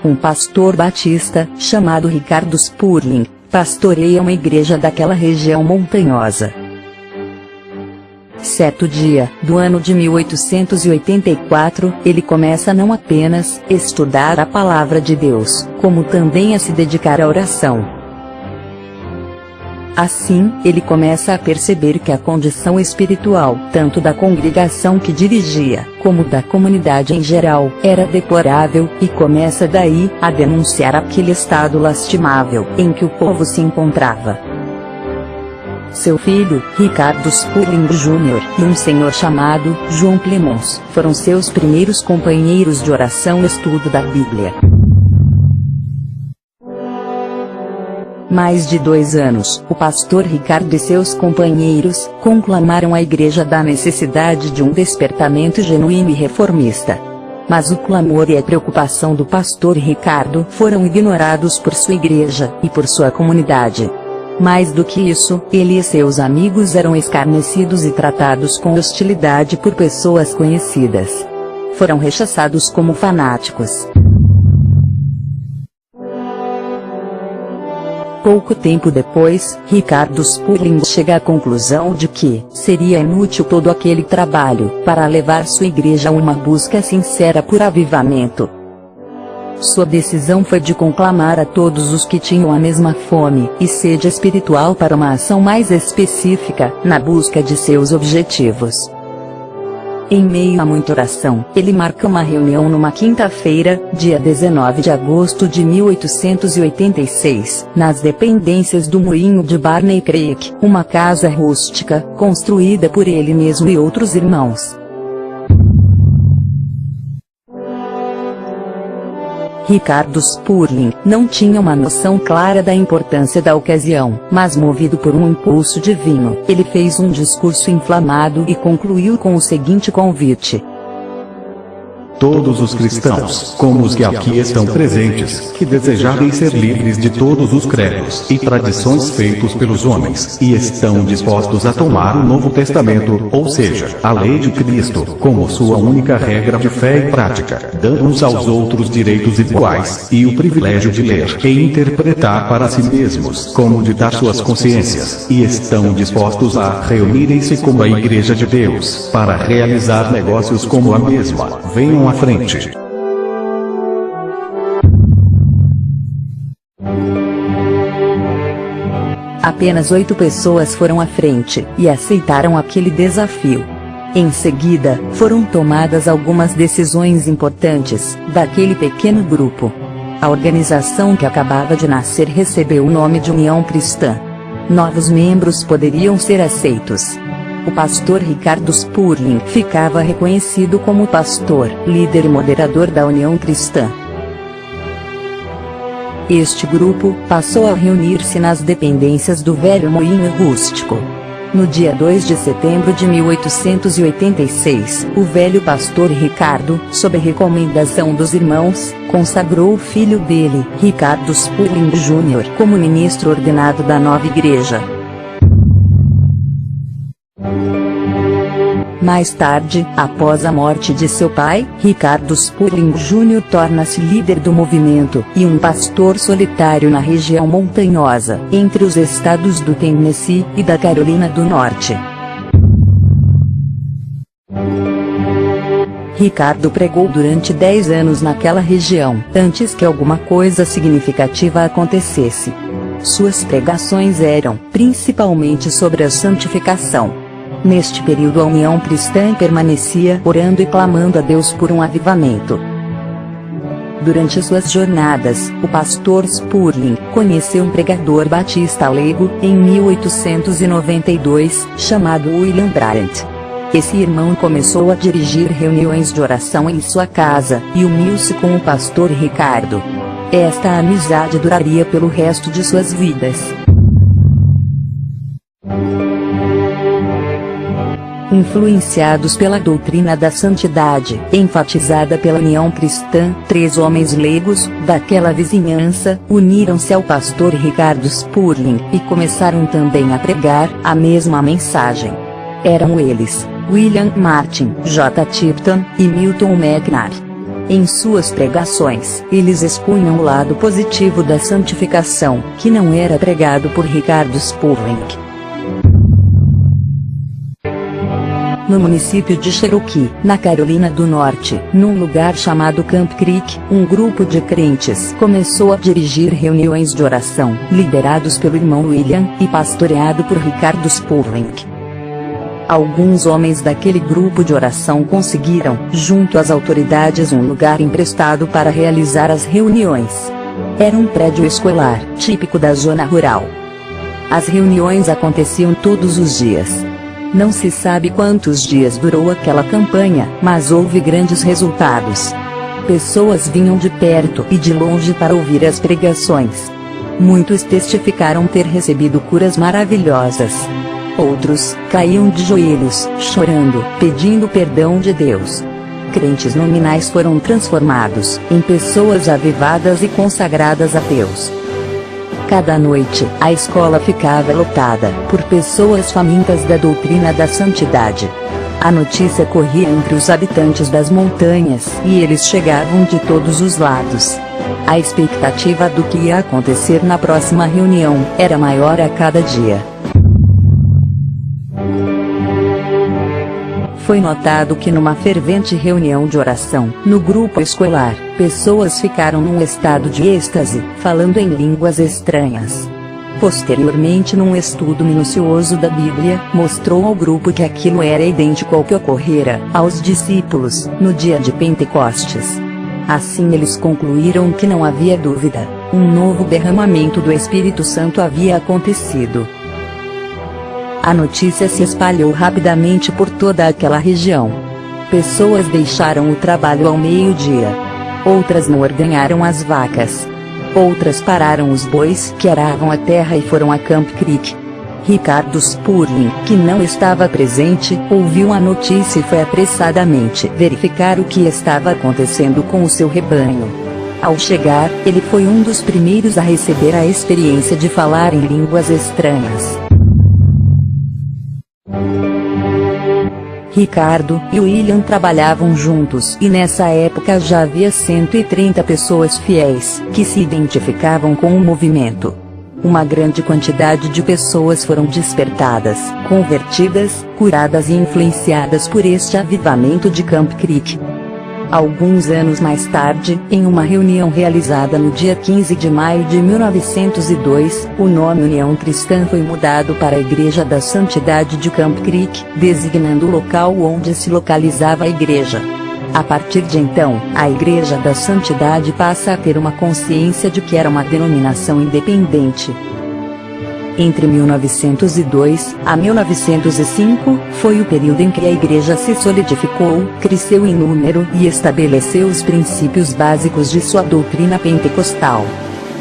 um pastor batista, chamado Ricardo Spurling, pastoreia uma igreja daquela região montanhosa. Certo dia, do ano de 1884, ele começa não apenas a estudar a palavra de Deus, como também a se dedicar à oração. Assim, ele começa a perceber que a condição espiritual, tanto da congregação que dirigia, como da comunidade em geral, era deplorável, e começa daí a denunciar aquele estado lastimável em que o povo se encontrava. Seu filho, Ricardo Spurling Jr., e um senhor chamado João Clemons, foram seus primeiros companheiros de oração e estudo da Bíblia. Mais de 2 anos, o pastor Ricardo e seus companheiros conclamaram a igreja da necessidade de um despertamento genuíno e reformista. Mas o clamor e a preocupação do pastor Ricardo foram ignorados por sua igreja e por sua comunidade. Mais do que isso, ele e seus amigos eram escarnecidos e tratados com hostilidade por pessoas conhecidas. Foram rechaçados como fanáticos. Pouco tempo depois, Ricardo Spurling chega à conclusão de que seria inútil todo aquele trabalho para levar sua igreja a uma busca sincera por avivamento. Sua decisão foi de conclamar a todos os que tinham a mesma fome e sede espiritual para uma ação mais específica, na busca de seus objetivos. Em meio a muita oração, ele marca uma reunião numa quinta-feira, dia 19 de agosto de 1886, nas dependências do moinho de Barney Creek, uma casa rústica, construída por ele mesmo e outros irmãos. Ricardo Spurling não tinha uma noção clara da importância da ocasião, mas movido por um impulso divino, ele fez um discurso inflamado e concluiu com o seguinte convite: todos os cristãos, como os que aqui estão presentes, que desejarem ser livres de todos os credos e tradições feitos pelos homens, e estão dispostos a tomar o Novo Testamento, ou seja, a lei de Cristo, como sua única regra de fé e prática, dando uns aos outros direitos iguais, e o privilégio de ler e interpretar para si mesmos, como ditar suas consciências, e estão dispostos a reunirem-se como a Igreja de Deus, para realizar negócios como a mesma, venham à frente. Apenas 8 pessoas foram à frente e aceitaram aquele desafio. Em seguida, foram tomadas algumas decisões importantes daquele pequeno grupo. A organização que acabava de nascer recebeu o nome de União Cristã. Novos membros poderiam ser aceitos. O pastor Ricardo Spurling ficava reconhecido como pastor, líder e moderador da União Cristã. Este grupo passou a reunir-se nas dependências do velho moinho rústico. No dia 2 de setembro de 1886, o velho pastor Ricardo, sob recomendação dos irmãos, consagrou o filho dele, Ricardo Spurling Jr., como ministro ordenado da nova igreja. Mais tarde, após a morte de seu pai, Ricardo Spurling Jr. torna-se líder do movimento e um pastor solitário na região montanhosa, entre os estados do Tennessee e da Carolina do Norte. Ricardo pregou durante 10 anos naquela região, antes que alguma coisa significativa acontecesse. Suas pregações eram, principalmente, sobre a santificação. Neste período a União Cristã permanecia orando e clamando a Deus por um avivamento. Durante suas jornadas, o pastor Spurling conheceu um pregador batista leigo, em 1892, chamado William Bryant. Esse irmão começou a dirigir reuniões de oração em sua casa, e uniu-se com o pastor Ricardo. Esta amizade duraria pelo resto de suas vidas. Influenciados pela doutrina da santidade, enfatizada pela União Cristã, 3 homens leigos, daquela vizinhança, uniram-se ao pastor Ricardo Spurling, e começaram também a pregar a mesma mensagem. Eram eles, William Martin, J. Tipton, e Milton McNair. Em suas pregações, eles expunham o lado positivo da santificação, que não era pregado por Ricardo Spurling. No município de Cherokee, na Carolina do Norte, num lugar chamado Camp Creek, um grupo de crentes começou a dirigir reuniões de oração, liderados pelo irmão William, e pastoreado por Ricardo Spurling. Alguns homens daquele grupo de oração conseguiram, junto às autoridades, um lugar emprestado para realizar as reuniões. Era um prédio escolar, típico da zona rural. As reuniões aconteciam todos os dias. Não se sabe quantos dias durou aquela campanha, mas houve grandes resultados. Pessoas vinham de perto e de longe para ouvir as pregações. Muitos testificaram ter recebido curas maravilhosas. Outros caíam de joelhos, chorando, pedindo perdão de Deus. Crentes nominais foram transformados em pessoas avivadas e consagradas a Deus. Cada noite, a escola ficava lotada por pessoas famintas da doutrina da santidade. A notícia corria entre os habitantes das montanhas e eles chegavam de todos os lados. A expectativa do que ia acontecer na próxima reunião era maior a cada dia. Foi notado que numa fervente reunião de oração, no grupo escolar, pessoas ficaram num estado de êxtase, falando em línguas estranhas. Posteriormente, num estudo minucioso da Bíblia, mostrou ao grupo que aquilo era idêntico ao que ocorrera aos discípulos, no dia de Pentecostes. Assim eles concluíram que não havia dúvida, um novo derramamento do Espírito Santo havia acontecido. A notícia se espalhou rapidamente por toda aquela região. Pessoas deixaram o trabalho ao meio-dia. Outras não ordenharam as vacas. Outras pararam os bois que aravam a terra e foram a Camp Creek. Ricardo Spurling, que não estava presente, ouviu a notícia e foi apressadamente verificar o que estava acontecendo com o seu rebanho. Ao chegar, ele foi um dos primeiros a receber a experiência de falar em línguas estranhas. Ricardo e William trabalhavam juntos e nessa época já havia 130 pessoas fiéis, que se identificavam com o movimento. Uma grande quantidade de pessoas foram despertadas, convertidas, curadas e influenciadas por este avivamento de Camp Creek. Alguns anos mais tarde, em uma reunião realizada no dia 15 de maio de 1902, o nome União Cristã foi mudado para a Igreja da Santidade de Camp Creek, designando o local onde se localizava a igreja. A partir de então, a Igreja da Santidade passa a ter uma consciência de que era uma denominação independente. Entre 1902 a 1905, foi o período em que a igreja se solidificou, cresceu em número e estabeleceu os princípios básicos de sua doutrina pentecostal.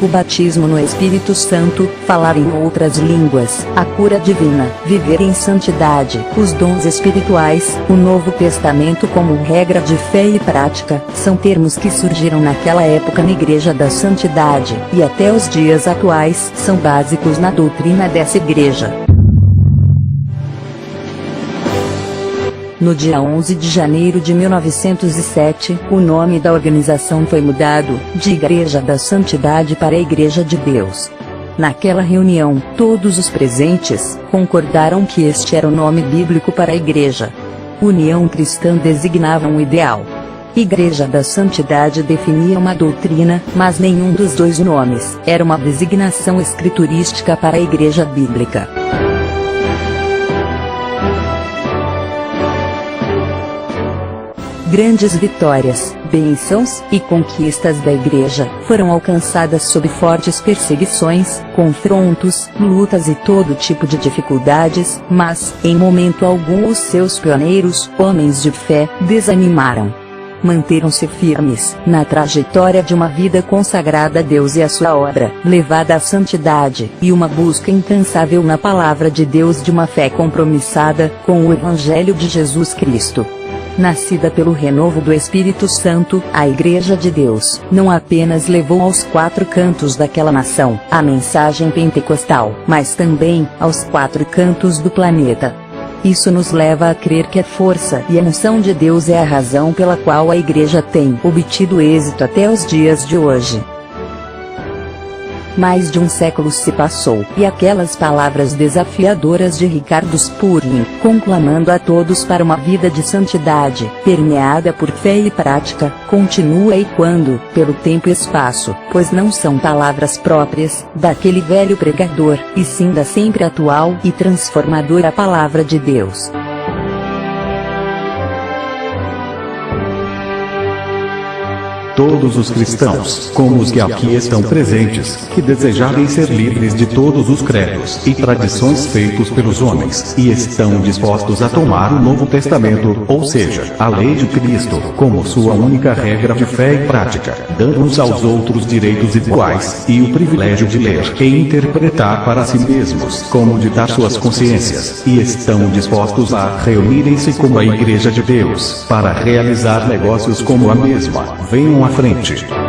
O batismo no Espírito Santo, falar em outras línguas, a cura divina, viver em santidade, os dons espirituais, o Novo Testamento como regra de fé e prática, são termos que surgiram naquela época na Igreja da Santidade, e até os dias atuais são básicos na doutrina dessa igreja. No dia 11 de janeiro de 1907, o nome da organização foi mudado, de Igreja da Santidade para Igreja de Deus. Naquela reunião, todos os presentes concordaram que este era o nome bíblico para a igreja. União Cristã designava um ideal. Igreja da Santidade definia uma doutrina, mas nenhum dos dois nomes era uma designação escriturística para a igreja bíblica. Grandes vitórias, bênçãos e conquistas da igreja foram alcançadas sob fortes perseguições, confrontos, lutas e todo tipo de dificuldades, mas, em momento algum, os seus pioneiros, homens de fé, desanimaram. Manteram-se firmes na trajetória de uma vida consagrada a Deus e a sua obra, levada à santidade, e uma busca incansável na palavra de Deus, de uma fé compromissada com o Evangelho de Jesus Cristo. Nascida pelo renovo do Espírito Santo, a Igreja de Deus não apenas levou aos quatro cantos daquela nação a mensagem pentecostal, mas também aos quatro cantos do planeta. Isso nos leva a crer que a força e a unção de Deus é a razão pela qual a Igreja tem obtido êxito até os dias de hoje. Mais de um século se passou, e aquelas palavras desafiadoras de Ricardo Spurling, conclamando a todos para uma vida de santidade, permeada por fé e prática, continua ecoando, pelo tempo e espaço, pois não são palavras próprias daquele velho pregador, e sim da sempre atual e transformadora Palavra de Deus. Todos os cristãos, como os que aqui estão presentes, que desejarem ser livres de todos os credos e tradições feitos pelos homens, e estão dispostos a tomar o Novo Testamento, ou seja, a lei de Cristo, como sua única regra de fé e prática, dando uns aos outros direitos iguais, e o privilégio de ler e interpretar para si mesmos, como ditar suas consciências, e estão dispostos a reunirem-se como a Igreja de Deus, para realizar negócios como a mesma, venham à frente.